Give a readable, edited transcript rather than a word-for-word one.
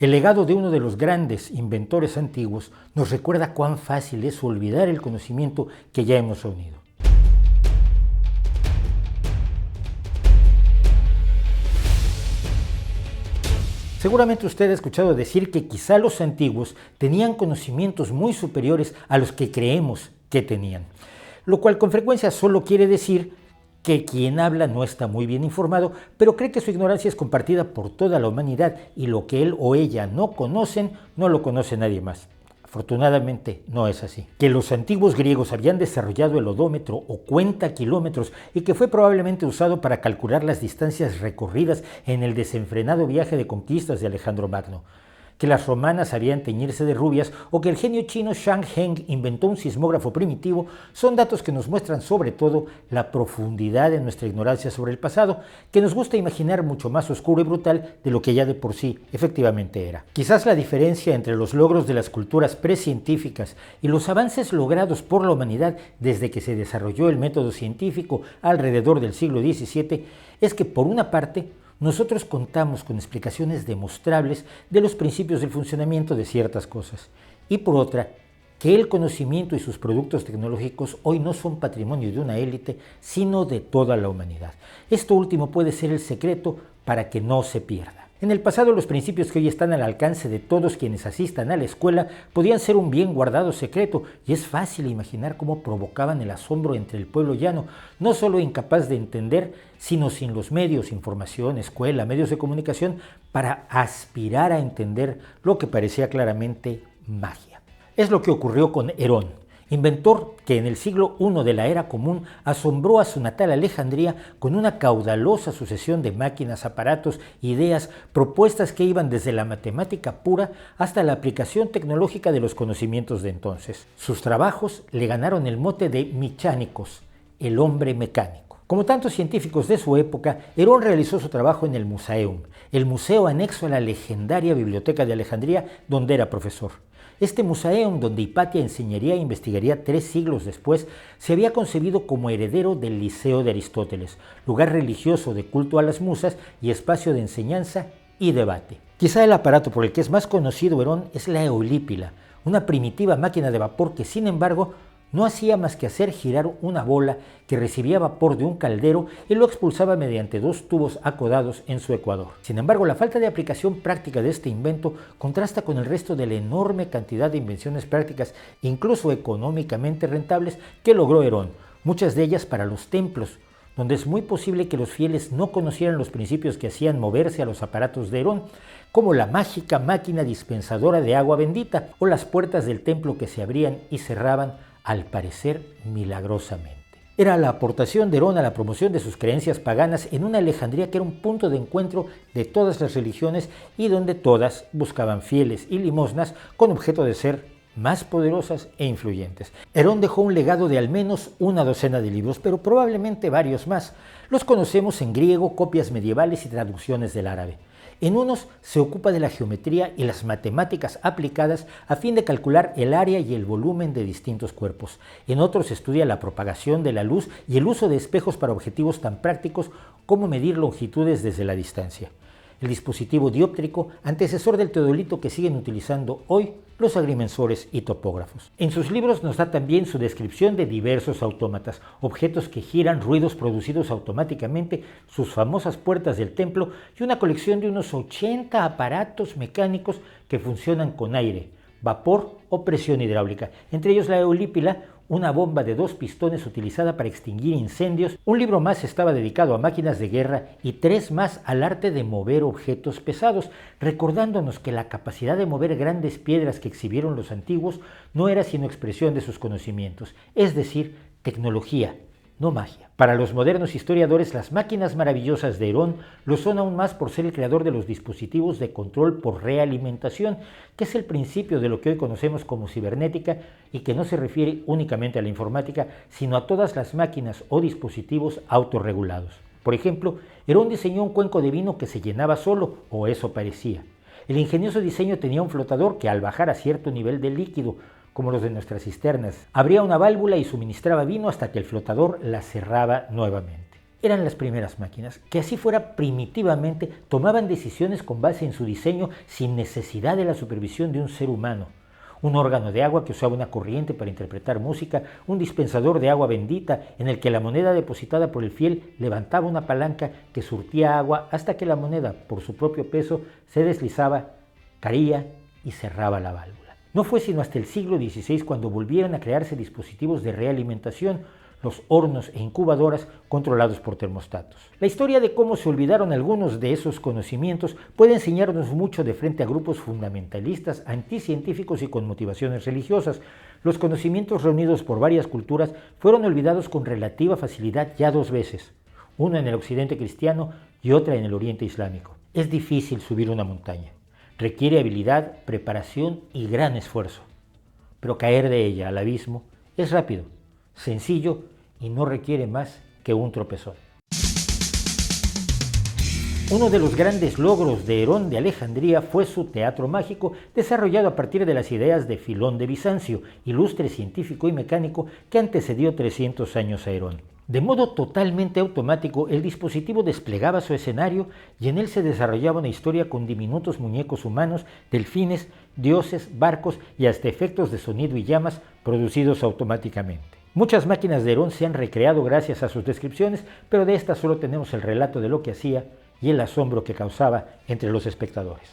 El legado de uno de los grandes inventores antiguos nos recuerda cuán fácil es olvidar el conocimiento que ya hemos reunido. Seguramente usted ha escuchado decir que quizá los antiguos tenían conocimientos muy superiores a los que creemos que tenían, lo cual con frecuencia solo quiere decir que quien habla no está muy bien informado, pero cree que su ignorancia es compartida por toda la humanidad y lo que él o ella no conocen, no lo conoce nadie más. Afortunadamente no es así. Que los antiguos griegos habían desarrollado el odómetro o cuenta kilómetros y que fue probablemente usado para calcular las distancias recorridas en el desenfrenado viaje de conquistas de Alejandro Magno. Que las romanas sabían teñirse de rubias o que el genio chino Shang Heng inventó un sismógrafo primitivo son datos que nos muestran sobre todo la profundidad de nuestra ignorancia sobre el pasado, que nos gusta imaginar mucho más oscuro y brutal de lo que ya de por sí efectivamente era. Quizás la diferencia entre los logros de las culturas precientíficas y los avances logrados por la humanidad desde que se desarrolló el método científico alrededor del siglo XVII es que, por una parte, nosotros contamos con explicaciones demostrables de los principios del funcionamiento de ciertas cosas, y por otra, que el conocimiento y sus productos tecnológicos hoy no son patrimonio de una élite, sino de toda la humanidad. Esto último puede ser el secreto para que no se pierda. En el pasado, los principios que hoy están al alcance de todos quienes asistan a la escuela podían ser un bien guardado secreto, y es fácil imaginar cómo provocaban el asombro entre el pueblo llano, no solo incapaz de entender, sino sin los medios, información, escuela, medios de comunicación, para aspirar a entender lo que parecía claramente magia. Es lo que ocurrió con Herón, inventor que en el siglo I de la era común asombró a su natal Alejandría con una caudalosa sucesión de máquinas, aparatos, ideas, propuestas que iban desde la matemática pura hasta la aplicación tecnológica de los conocimientos de entonces. Sus trabajos le ganaron el mote de Mecánicos, el hombre mecánico. Como tantos científicos de su época, Herón realizó su trabajo en el Musaeum, el museo anexo a la legendaria Biblioteca de Alejandría, donde era profesor. Este Musaeum, donde Hipatia enseñaría e investigaría 3 siglos después, se había concebido como heredero del Liceo de Aristóteles, lugar religioso de culto a las musas y espacio de enseñanza y debate. Quizá el aparato por el que es más conocido Herón es la eolípila, una primitiva máquina de vapor que, sin embargo, no hacía más que hacer girar una bola que recibía vapor de un caldero y lo expulsaba mediante 2 tubos acodados en su ecuador. Sin embargo, la falta de aplicación práctica de este invento contrasta con el resto de la enorme cantidad de invenciones prácticas, incluso económicamente rentables, que logró Herón, muchas de ellas para los templos, donde es muy posible que los fieles no conocieran los principios que hacían moverse a los aparatos de Herón, como la mágica máquina dispensadora de agua bendita o las puertas del templo que se abrían y cerraban al parecer milagrosamente. Era la aportación de Herón a la promoción de sus creencias paganas en una Alejandría que era un punto de encuentro de todas las religiones y donde todas buscaban fieles y limosnas con objeto de ser más poderosas e influyentes. Herón dejó un legado de al menos una docena de libros, pero probablemente varios más. Los conocemos en griego, copias medievales y traducciones del árabe. En unos se ocupa de la geometría y las matemáticas aplicadas a fin de calcular el área y el volumen de distintos cuerpos. En otros estudia la propagación de la luz y el uso de espejos para objetivos tan prácticos como medir longitudes desde la distancia. El dispositivo dióptrico, antecesor del teodolito que siguen utilizando hoy los agrimensores y topógrafos. En sus libros nos da también su descripción de diversos autómatas, objetos que giran, ruidos producidos automáticamente, sus famosas puertas del templo y una colección de unos 80 aparatos mecánicos que funcionan con aire, vapor o presión hidráulica, entre ellos la eolípila, una bomba de 2 pistones utilizada para extinguir incendios. Un libro más estaba dedicado a máquinas de guerra y 3 más al arte de mover objetos pesados, recordándonos que la capacidad de mover grandes piedras que exhibieron los antiguos no era sino expresión de sus conocimientos, es decir, tecnología, no magia. Para los modernos historiadores, las máquinas maravillosas de Herón lo son aún más por ser el creador de los dispositivos de control por realimentación, que es el principio de lo que hoy conocemos como cibernética y que no se refiere únicamente a la informática, sino a todas las máquinas o dispositivos autorregulados. Por ejemplo, Herón diseñó un cuenco de vino que se llenaba solo, o eso parecía. El ingenioso diseño tenía un flotador que, al bajar a cierto nivel de líquido, como los de nuestras cisternas, abría una válvula y suministraba vino hasta que el flotador la cerraba nuevamente. eran las primeras máquinas, que así fuera primitivamente tomaban decisiones con base en su diseño sin necesidad de la supervisión de un ser humano. Un órgano de agua que usaba una corriente para interpretar música, un dispensador de agua bendita en el que la moneda depositada por el fiel levantaba una palanca que surtía agua hasta que la moneda, por su propio peso, se deslizaba, caía y cerraba la válvula. No fue sino hasta el siglo XVI cuando volvieron a crearse dispositivos de realimentación, los hornos e incubadoras controlados por termostatos. La historia de cómo se olvidaron algunos de esos conocimientos puede enseñarnos mucho de frente a grupos fundamentalistas, anticientíficos y con motivaciones religiosas. Los conocimientos reunidos por varias culturas fueron olvidados con relativa facilidad ya 2 veces, una en el occidente cristiano y otra en el oriente islámico. Es difícil subir una montaña, requiere habilidad, preparación y gran esfuerzo, pero caer de ella al abismo es rápido, sencillo y no requiere más que un tropezón. Uno de los grandes logros de Herón de Alejandría fue su teatro mágico, desarrollado a partir de las ideas de Filón de Bizancio, ilustre científico y mecánico que antecedió 300 años a Herón. De modo totalmente automático, el dispositivo desplegaba su escenario y en él se desarrollaba una historia con diminutos muñecos humanos, delfines, dioses, barcos y hasta efectos de sonido y llamas producidos automáticamente. Muchas máquinas de Herón se han recreado gracias a sus descripciones, pero de estas solo tenemos el relato de lo que hacía y el asombro que causaba entre los espectadores.